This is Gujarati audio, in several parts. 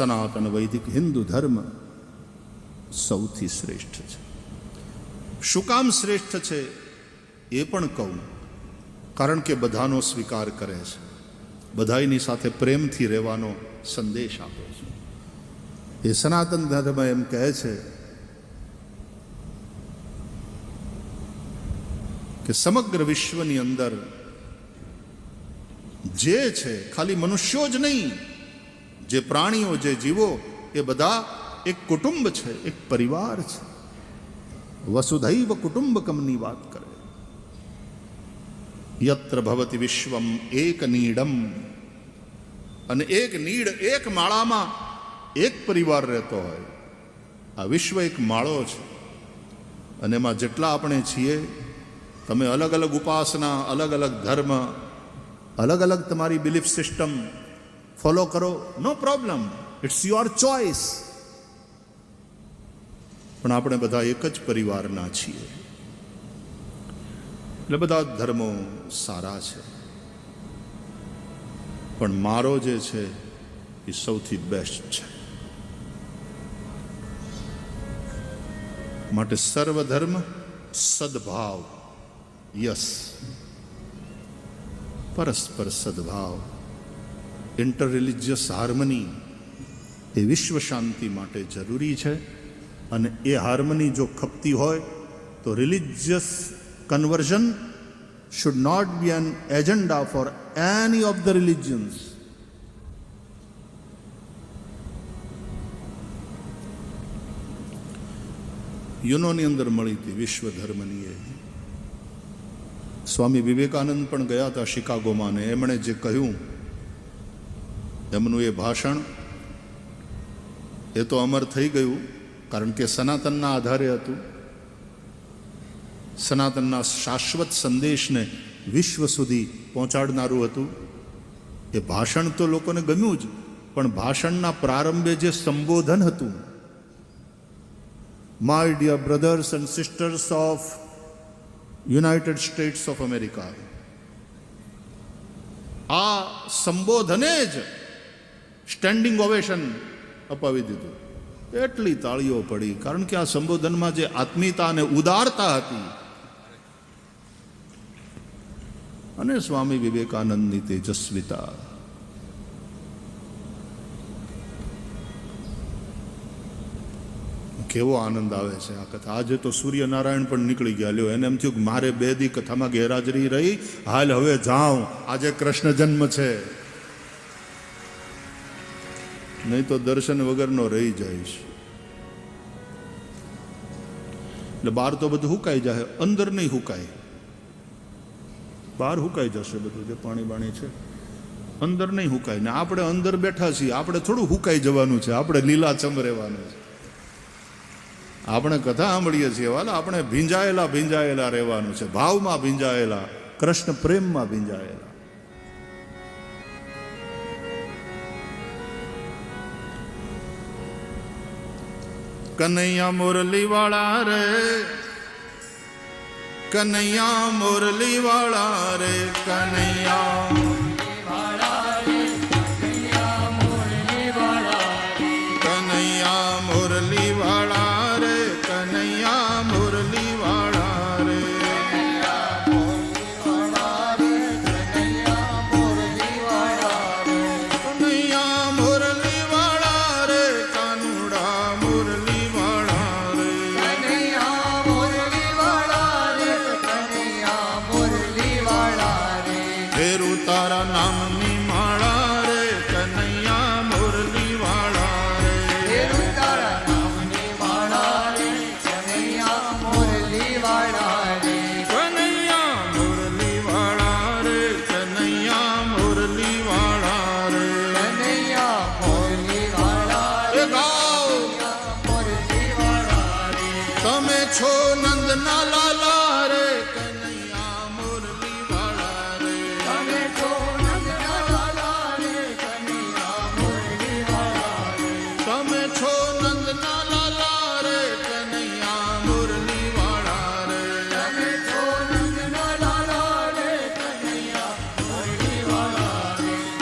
સનાતન વૈદિક હિન્દુ ધર્મ સૌથી શ્રેષ્ઠ છે. શું કામ શ્રેષ્ઠ છે એ પણ કહું, કારણ કે બધાનો સ્વીકાર કરે છે, બધાની સાથે પ્રેમથી રહેવાનો સંદેશ આપે છે. એ સનાતન ધર્મ એમ કહે છે કે સમગ્ર વિશ્વની અંદર જે છે, ખાલી મનુષ્યો જ નહીં, જે પ્રાણીઓ, જે જીવો, એ બધા એક કુટુંબ છે, એક પરિવાર છે. વસુધૈવ કુટુંબકમની વાત કરે. યત્ર ભવતિ વિશ્વમ એક નીડમ, અને એક નીડ, એક માળામાં એક પરિવાર રહેતો હોય. આ વિશ્વ એક માળો છે, અને એમાં જેટલા આપણે છીએ, તમે અલગ અલગ ઉપાસના, અલગ અલગ ધર્મ, અલગ અલગ તમારી બિલીફ સિસ્ટમ ફોલો કરો, નો પ્રોબ્લેમ, ઇટ્સ યોર ચોઇસ. પણ આપણે બધા એક જ પરિવારના છીએ, એટલે બધા ધર્મો સારા છે, પણ મારો જે છે એ સૌથી બેસ્ટ છે. માટે સર્વધર્મ સદભાવ, યસ, પરસ્પર સદભાવ, ઇન્ટર રિલિજિયસ હાર્મની એ વિશ્વ શાંતિ માટે જરૂરી છે. અને એ હાર્મની જો ખપતી હોય તો religious conversion should not be an agenda for any of the religions. યુનોની અંદર મળી હતી વિશ્વ ધર્મની. એ સ્વામી વિવેકાનંદ પણ ગયા હતા શિકાગોમાં, ને એમણે જે કહ્યું, એમનું એ ભાષણ એ તો અમર થઈ ગયું, કારણ કે સનાતનના આધારે હતું. સનાતનના શાશ્વત સંદેશને વિશ્વ સુધી પહોંચાડનારું હતું. એ ભાષણ તો લોકોને ગમ્યું જ, પણ ભાષણના પ્રારંભે જે સંબોધન હતું, my dear brothers and sisters of United States of America, આ સંબોધને જ સ્ટેન્ડિંગ ઓવેશન અપાવી દીધું. એટલી તાળીઓ પડી, કારણ કે આ સંબોધનમાં જે આત્મીયતા અને ઉદારતા હતી, અને સ્વામી વિવેકાનંદની તેજસ્વીતા. કેવો આનંદ આવે છે આ કથા. આજે તો સૂર્યનારાયણ પણ નીકળી ગયા. લ્યો, એને એમ થયું કે મારે 2 દી કથામાં ગેરહાજરી રહી, હાલ હવે જાઉં, આજે કૃષ્ણ જન્મ છે, નહીં તો દર્શન વગરનો રહી જઈશ. એટલે બહાર તો બધું હુકાઈ જાય, અંદર નહીં હુકાય. બહાર હુકાઈ જશે બધું, જે પાણી બાણી છે, અંદર નહીં હુકાય. ને આપણે અંદર બેઠા છીએ, આપણે થોડું હુકાઈ જવાનું છે, આપણે લીલાછમ રહેવાનું છે. આપણે કથા સાંભળીએ છીએ, વાલા, આપણે ભીંજાયેલા રહેવાનું છે, ભાવમાં ભીંજાયેલા, કૃષ્ણ પ્રેમમાં ભીંજાયેલા. કનૈયા મુરલી વાળા રે, કનૈયા મુરલી વાળા રે, કનૈયા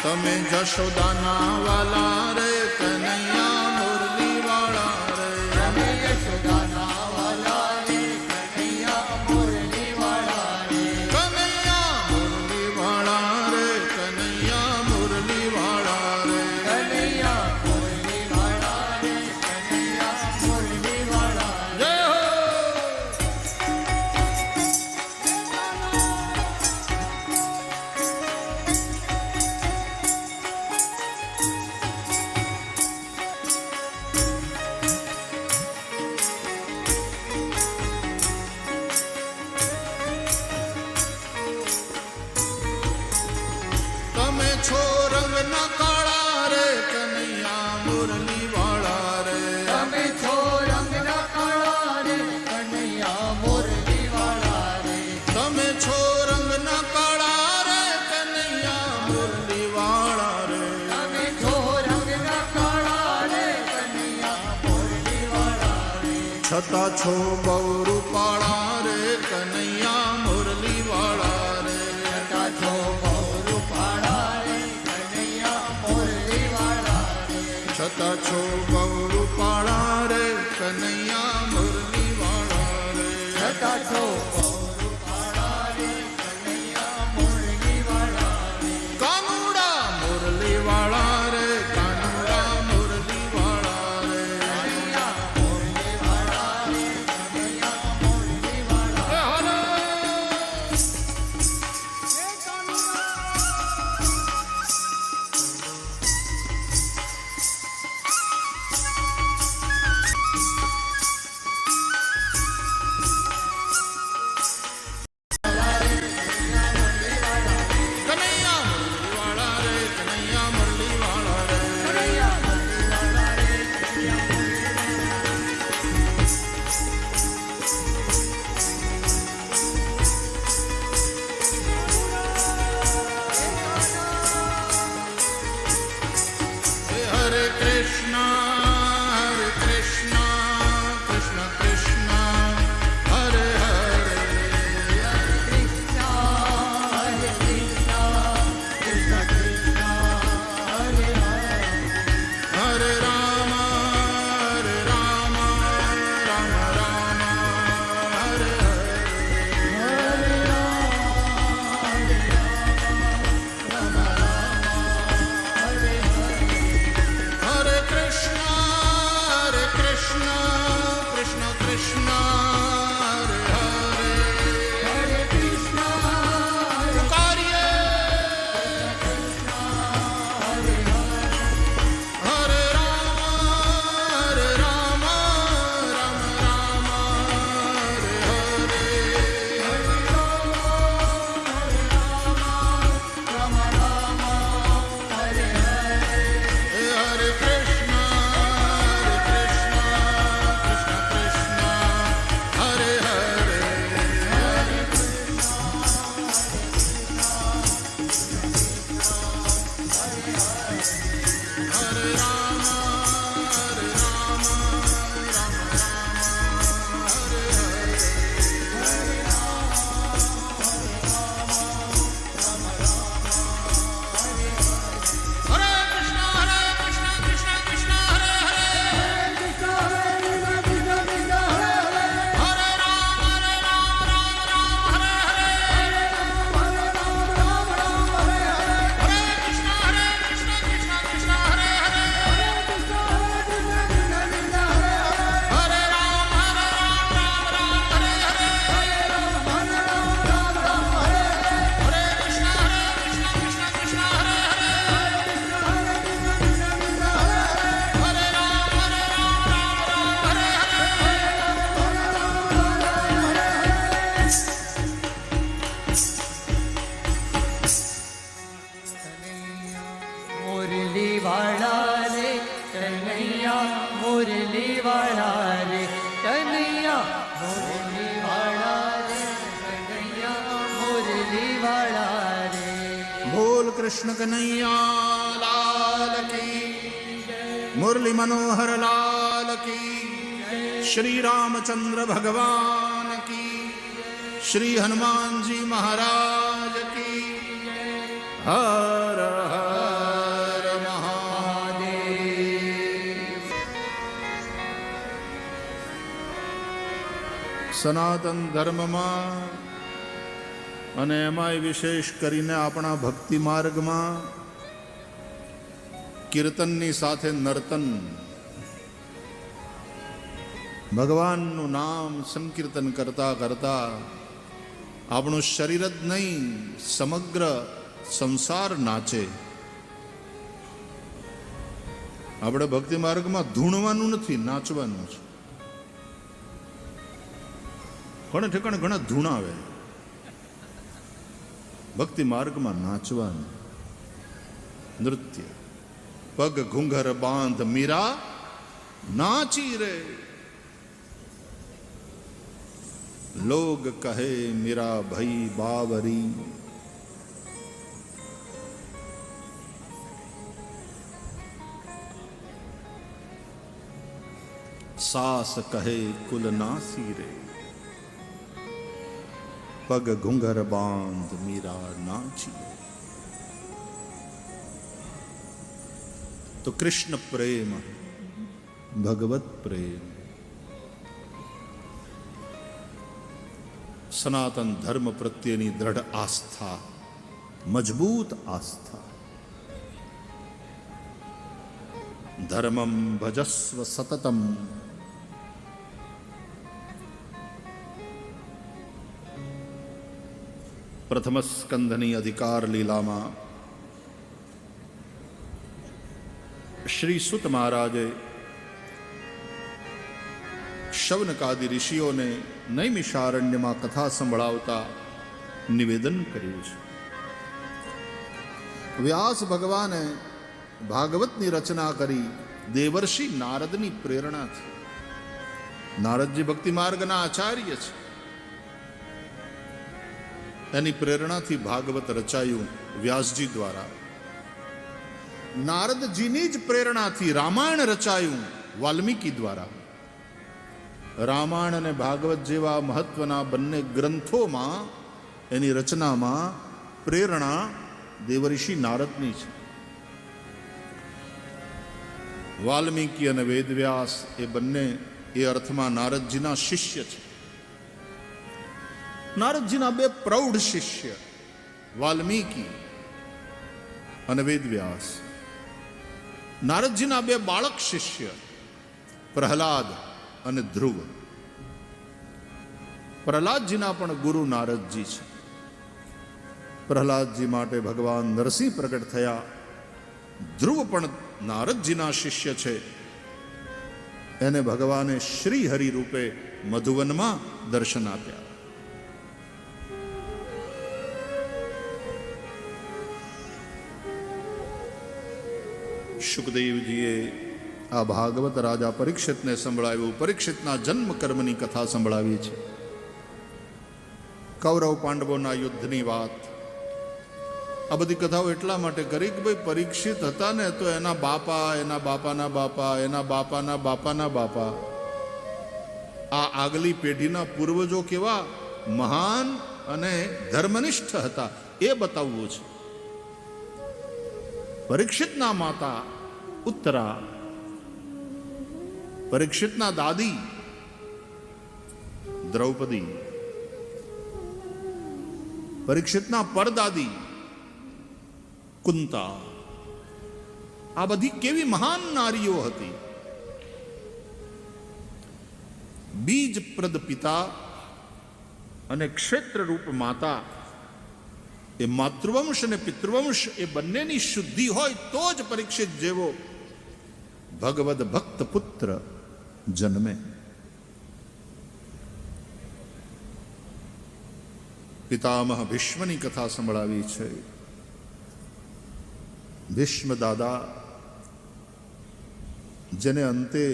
તમે જશોદાના વાલા રે કનૈયા છતાં છો બહુ રૂપાળા રે કનૈયા મુરલી વાળા રે. છતાં છો બહુ રૂપાળા રે કનૈયા મુરલી વાળા રે. છતાં છો બહુ રૂપાળા રે કનૈયા મુરલી વાળા રે. છતાં છો બહુ રૂપાળા રે કનૈયા મુરલી વાળા રે. કાનુડા મુરલી વાળા રે કાનુડા મુરલી વાળા રે. કનૈયા મુરલી વાળા રે કનૈયા મુરલી વાળા હરે કનૈયા મુરલી વાળા રે કનૈયા મુરલી વાળા રે. કનૈયા મુરલી વાળા રે કનૈયા હરે કૃષ્ણ કૃષ્ણ કૃષ્ણ હરે હરે. કૃષ્ણ હરે કૃષ્ણ કૃષ્ણ કૃષ્ણ હરે હરે. હરે રામ રામ રામ હરે હરે. હરે કૃષ્ણ કૃષ્ણ કૃષ્ણ હરે હરે. હરે કૃષ્ણ પુકારીએ હરે રામ રામ રામ હરે હરે. હરે કૃષ્ણ કૃષ્ણ કૃષ્ણ હરે હરે. હરે રામ રામ હરે હરે. હરે કૃષ્ણ કૃષ્ણ કૃષ્ણ હરે હરે. હરે રામ રામ હરે હરે. હરે કૃષ્ણ કૃષ્ણ કૃષ્ણ હરે હરે. હરે રામ હરે હરે. હરે કૃષ્ણ કૃષ્ણ હરે હરે. હરે રામ હરે હરે. મુરલી વાળા રે કનૈયા મુરલી વાળા રે કનૈયા મુરલી વાળા રે કનૈયા મુરલી વાળા રે. બોલ કૃષ્ણ કનૈયા લાલ કી. મુરલી મનોહર લાલ કી. શ્રી રામચંદ્ર ભગવાન કી. શ્રી હનુમાનજી મહારાજ કી. હર હર મહાદેવ. સનાતન ધર્મમાં અને એમાંય વિશેષ કરીને આપણા ભક્તિ માર્ગમાં કીર્તનની સાથે નર્તન, ભગવાનનું નામ સંકીર્તન કરતા કરતા આપણું શરીર જ નહીં સમગ્ર સંસાર નાચે. આપણે ભક્તિ માર્ગમાં ધૂણવાનું નથી, નાચવાનું છે. ઘણા ઠેકાણે ઘણા ધૂણાવે, ભક્તિ માર્ગમાં નાચવાનું. નૃત્ય પગ ઘૂંઘર બાંધ મીરા નાચી રે. લોગ કહે મીરા ભઈ બાવરી. સાસ કહે કુલ નાસી રે, પગ ઘુંઘર બાંધ મીરા નાચી. તો કૃષ્ણ પ્રેમ, ભગવત પ્રેમ, સનાતન ધર્મ પ્રત્યેની દ્રઢ આસ્થા, મજબૂત આસ્થા. ધર્મમ ભજસ્વ સતતમ, પ્રથમ સ્કંધની અધિકાર લીલામાં શ્રી સુત મહારાજે શૌનકાદિ ઋષિઓને નૈમિષારણ્યમાં કથા સંભળાવતા નિવેદન કર્યું છે. વ્યાસ ભગવાને ભાગવતની રચના કરી દેવર્ષિ નારદની પ્રેરણાથી. નારદજી ભક્તિ માર્ગના આચાર્ય છે, એની પ્રેરણાથી ભાગવત રચાયું વ્યાસજી દ્વારા. નારદજીની જ પ્રેરણાથી રામાયણ રચાયું વાલ્મીકી દ્વારા. રામાયણ અને ભાગવત જેવા મહત્વના બંને ગ્રંથોમાં એની રચનામાં પ્રેરણા દેવર્ષિ નારદની છે. વાલ્મીકી અને વેદવ્યાસ એ બંને એ અર્થમાં નારદજીના શિષ્ય છે. નારદજીના બે પ્રૌઢ શિષ્ય વાલ્મીકી અને વેદવ્યાસ. નારદજીના બે બાળક શિષ્ય પ્રહલાદ અને ધ્રુવ. પ્રહલાદજીના પણ ગુરુ નારદજી છે. પ્રહલાદજી માટે ભગવાન નરસિંહ પ્રગટ થયા. ધ્રુવ પણ નારદજીના શિષ્ય છે. એને ભગવાને શ્રી હરિ રૂપે મધુવનમાં દર્શન આપ્યા. શુકદેવજીએ આ ભાગવત રાજા પરીક્ષિતને સંભળાવ્યું. પરીક્ષિતના જન્મ કર્મની કથા સંભળાવી છે. કૌરવ પાંડવોના યુદ્ધની વાત. આ બધી કથાઓ એટલા માટે કરી કે ભાઈ પરીક્ષિત હતા ને તો એના બાપા, એના બાપાના બાપા, એના બાપાના બાપાના બાપા, આ આગલી પેઢીના પૂર્વજો કેવા મહાન અને ધર્મનિષ્ઠ હતા એ બતાવવું છે. પરીક્ષિતના માતા ઉત્તરા, પરીક્ષિતના દાદી દ્રૌપદી, પરીક્ષિતના પરદાદી કુંતા, આ બધી કેવી મહાન નારીઓ હતી. બીજપ્રદ પિતા અને ક્ષેત્રરૂપ માતા, એ માતૃવંશ અને પિતૃવંશ એ બંનેની શુદ્ધિ હોય તો જ પરીક્ષિત જેવો ભગવદ ભક્ત પુત્ર જન્મે. પિતામહ ભીષ્મની કથા સંભળાવી છે. ભીષ્મ દાદા, જેને અંતે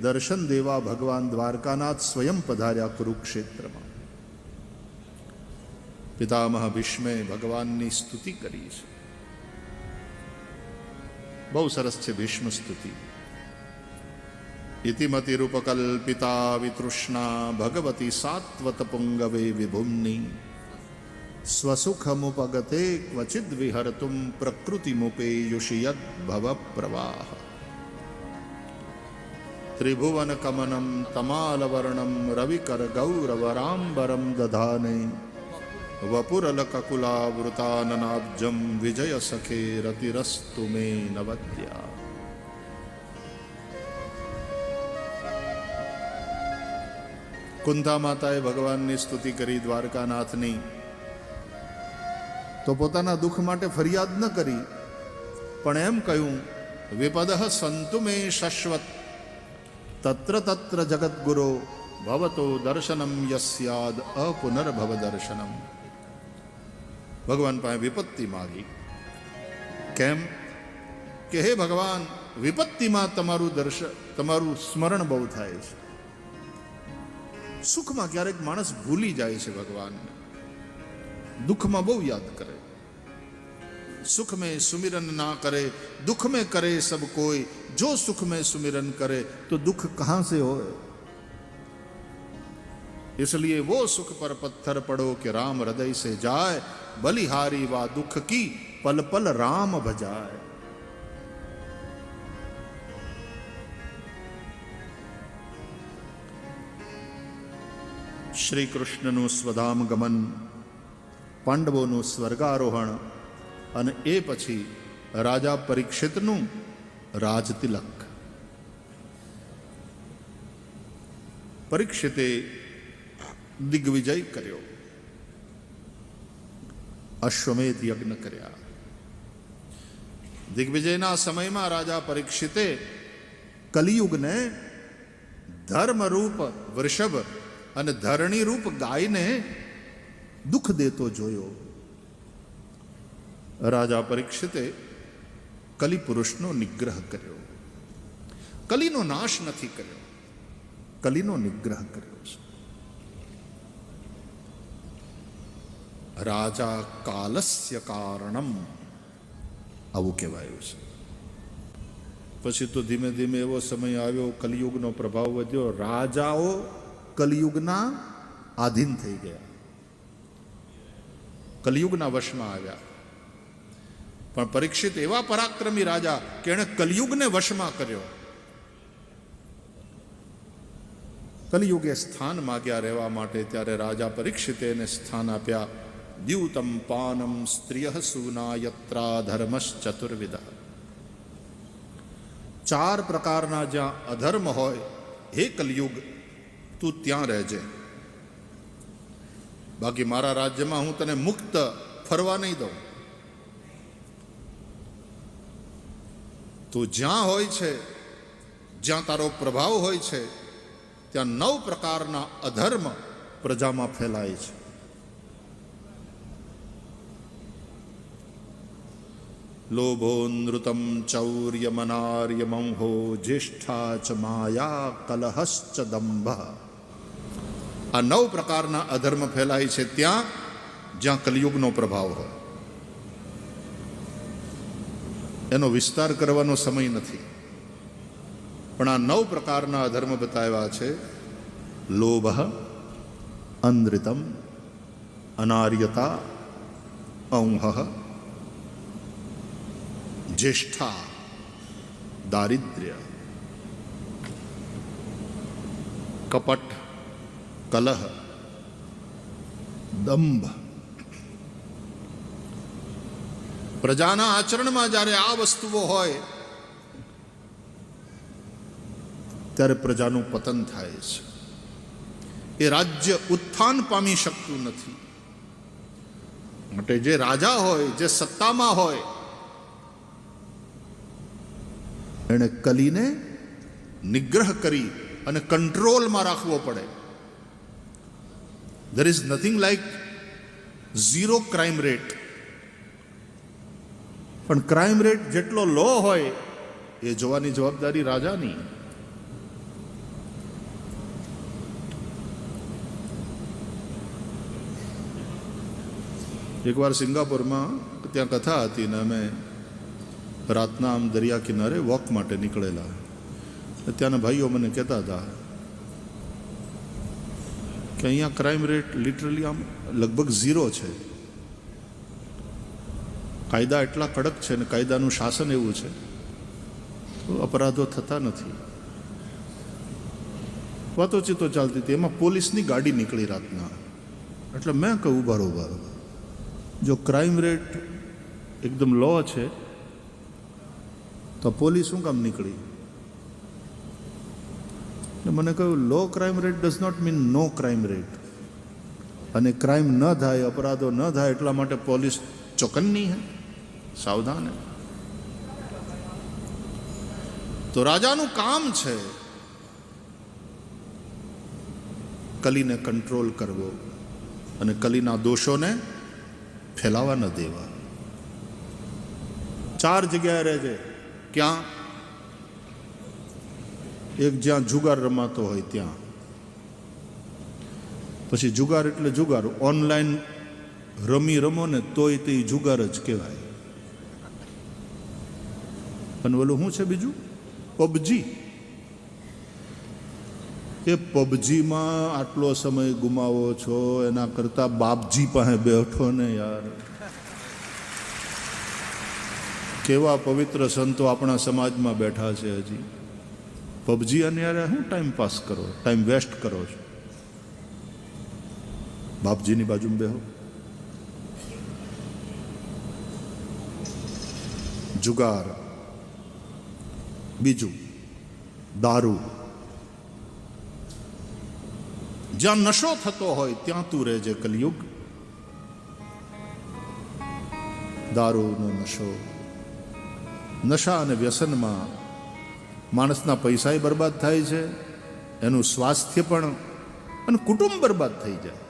દર્શન દેવા ભગવાન દ્વારકાનાથ સ્વયં પધાર્યા કુરુક્ષેત્રમાં. પિતામહ ભીષ્મે ભગવાનની સ્તુતિ કરી છે. બહુ સરસ છે ભીષ્મ સ્તુતિ. ઇતિમતિરૂપકલ્પિતા વિતૃષ્ણા ભગવતી સાત્વત પુંગવે વિભુમ્ની સ્વસુખમુપગતે ક્વચિદ વિહર્તુમ પ્રકૃતિમુપેયુષિ યદ ભવ પ્રવાહ. ત્રિભુવન કમનમ તમાલવર્ણમ રવિકર ગૌરવરાંબરમ દધાને વપુરલકકુલાવૃતાનનાબ્જમ વિજય સખે રતિરસ્તુ મે નવદ્યા. કુંતા માતાએ ભગવાનની સ્તુતિ કરી દ્વારકાનાથની, તો પોતાના દુઃખ માટે ફરિયાદ ન કરી, પણ એમ કહ્યું વિપદઃ સંતુ મે શશ્વત તત્ર તત્ર જગદ્ગુરો ભવતો દર્શનમ યસ્યાદ અપુનર્ભવ દર્શનમ. ભગવાન પાસે વિપત્તિ માગી. કેમ કે હે ભગવાન, વિપત્તિમાં તમારું સ્મરણ બહુ થાય છે. સુખમાં ક્યારેક માણસ ભૂલી જાય છે ભગવાનને, દુઃખમાં બહુ યાદ કરે. सुख में सुमिरन ना करे, दुख में करे सब कोई, जो सुख में सुमिरन करे तो दुख कहां से हो। इसलिए वो सुख पर पत्थर पड़ो कि राम हृदय से जाए, बलिहारी वा दुख की पल पल राम भजाए। श्री कृष्णનું સ્વધામ ગમન, પાંડવોનું સ્વર્ગારોહણ અને એ પછી રાજા પરીક્ષિતનું રાજતિલક. પરીક્ષિતે દિગ્વિજય કર્યો, અશ્વમેધ યજ્ઞ કર્યા. દિગ્વિજયના સમયમાં રાજા પરીક્ષિતે કલિયુગને ધર્મરૂપ વૃષભ અને ધરણી રૂપ ગાયને દુઃખ દેતો જોયો. રાજા પરીક્ષિતે કલિ પુરુષનો નિગ્રહ કર્યો. કલિનો નાશ નથી કર્યો, કલિનો નિગ્રહ કર્યો છે. રાજા કાલસ્ય કારણમ આવું કહેવાયું છે. પછી તો ધીમે ધીમે એવો સમય આવ્યો, કલિયુગનો પ્રભાવ વધ્યો, રાજાઓ કલિયુગના આધીન થઈ ગયા, કલિયુગના વશમાં આવ્યા. પણ પરીક્ષિત એવા પરાક્રમી રાજા કે એણે કલિયુગને વશમાં કર્યો. કલિયુગે સ્થાન માગ્યા રહેવા માટે, ત્યારે રાજા પરીક્ષિતે એને સ્થાન આપ્યા. દ્યુતમ પાનમ સ્ત્રિય સૂના યત્રા ધર્મશ્ચતુર્વિધા. 4 પ્રકારના જ્યાં અધર્મ હોય, હે કલિયુગ તું ત્યાં રહેજે. બાકી મારા રાજ્યમાં હું તને મુક્ત ફરવા નહીં દઉં. તું જ્યાં હોય છે, જ્યાં તારો પ્રભાવ હોય છે, ત્યાં 9 પ્રકારના અધર્મ પ્રજામાં ફેલાય છે. લોભો નૃતમ ચૌર્યમનાર્ય મંહો જ્યેષ્ઠા ચ માયા કલહશ્ચ દંભ. આ 9 પ્રકારના અધર્મ ફેલાય છે ત્યાં જ્યાં કલિયુગનો પ્રભાવ હોય. એનો વિસ્તાર કરવાનો સમય નથી, પણ આ 9 પ્રકારના અધર્મ બતાવ્યા છે. લોભ, અનૃતમ, અનાર્યતા, ઔંહ, જ્યેષ્ઠા, દારિદ્ર્ય, કપટ, કલહ, દંભ. પ્રજાના આચરણમાં જ્યારે આ વસ્તુઓ હોય ત્યારે પ્રજાનું પતન થાય છે. એ રાજ્ય ઉત્થાન પામી શકતું નથી. માટે જે રાજા હોય, જે સત્તામાં હોય, એણે કલીને નિગ્રહ કરી અને કંટ્રોલમાં રાખવો પડે. There is nothing like zero crime rate. પણ ક્રાઇમ રેટ જેટલો લો હોય એ જોવાની જવાબદારી રાજાની. એકવાર સિંગાપુરમાં ત્યાં કથા હતી ને અમે રાતના આમ દરિયા કિનારે વોક માટે નીકળેલા. ત્યાંના ભાઈઓ મને કહેતા હતા કે અહીંયા ક્રાઇમ રેટ લિટરલી આમ લગભગ ઝીરો છે. કાયદા એટલા કડક છે ને કાયદાનું શાસન એવું છે તો અપરાધો થતા નથી. વાતોચીતો ચાલતી હતી, એમાં પોલીસની ગાડી નીકળી રાતના. એટલે મેં કહું બરોબર, જો ક્રાઇમ રેટ એકદમ લો છે તો પોલીસ શું કામ નીકળી? મને કહ્યું low crime rate does not mean no crime rate. અને ક્રાઇમ ન થાય, અપરાધો ન થાય એટલા માટે પોલીસ ચોકન્ની હે, સાવધાન હે. તો રાજાનું કામ છે કલીને કંટ્રોલ કરવો અને કલીના દોષોને ફેલાવા ન દેવા. 4 જગ્યાએ રહેજે. ક્યાં? એક જ્યાં જુગાર રમાતો હોય ત્યાં. પછી જુગાર એટલે જુગાર, ઓનલાઈન રમો ને તોય તે જુગાર જ કહેવાય. અને ઓલું શું છે બીજું? પબજી. એ પબજીમાં આટલો સમય ગુમાવો છો એના કરતા બાપજી પાસે બેઠો ને યાર. કેવા પવિત્ર સંતો આપણા સમાજમાં બેઠા છે હજી. પબજી અને યાર શું ટાઈમ પાસ કરો, ટાઈમ વેસ્ટ કરો છો? બાપજીની બાજુમાં બેહો. જુગાર, બીજું દારૂ. જ્યાં નશો થતો હોય ત્યાં તું રહેજે કલયુગ. દારૂનો નશો, નશા અને વ્યસનમાં માણસના પૈસાય બરબાદ થાય છે, એનું સ્વાસ્થ્ય પણ અને કુટુંબ બરબાદ થઈ જાય.